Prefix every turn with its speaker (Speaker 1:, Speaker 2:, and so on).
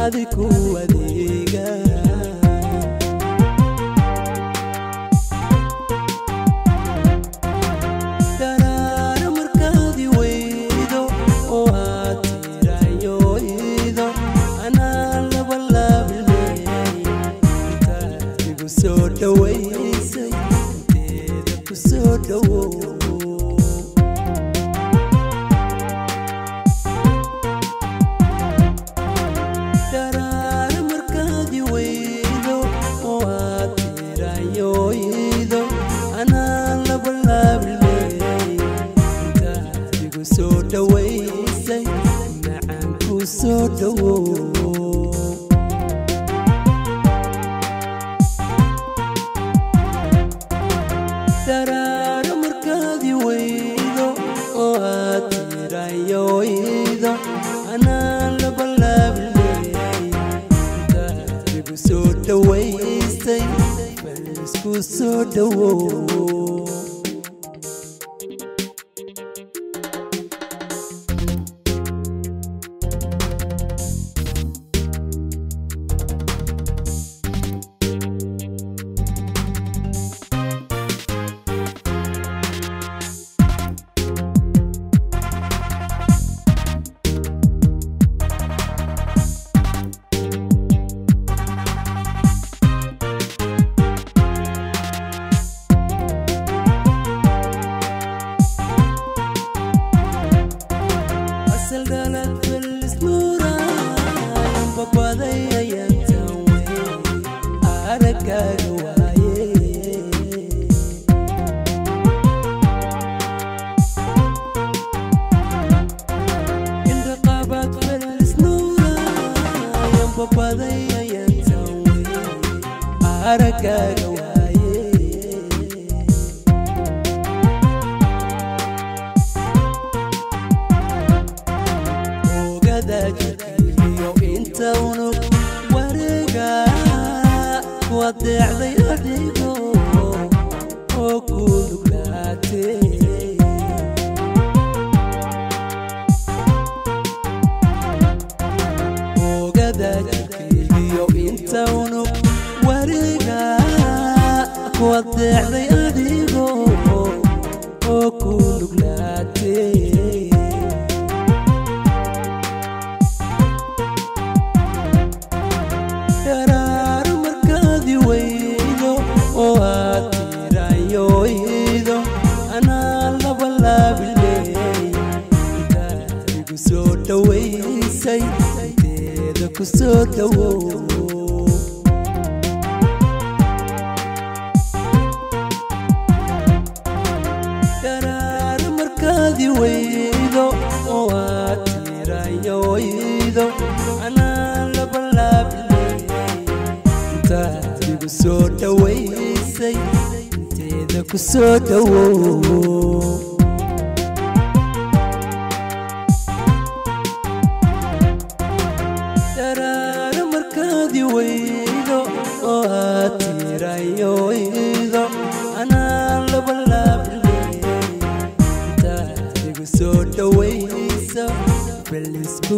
Speaker 1: adiku adeega daraara markaadi weydo oo aad tirayoydo anaa laba laabiley intaad igu soo dhawaysay inteeda ku soo dhawow so dhawaysay macaan ku soo dhawow daraara markaadi weydo oo aad tirayoydo anaa laba laabiley intaad igu soo dhawaysay bal isku soo dhawow سلدلت بالسنورة بقضي أيام توي أركا جواي إن رقابت بالسنورة بقضي أيام توي أركا جواي yo inta unu wareega wadacday adigo oo ku luglaatay ogada yo inta unu wareega wadacday adigo oo ku luglaatay daraara markaadi weydo oo aad tirayoydo anaa laba laabiley intaad igu soo dhawaysay inteeda ku soo dhawow daraara markaadi weydo oo aad tirayoydo anaa laba laabiley igu soo dhawaysay inteeda ku soo dhawow daraara markaadi weydo oo aad tirayoydo anaa laba laabiley intaad igu soo dhawayso bal isku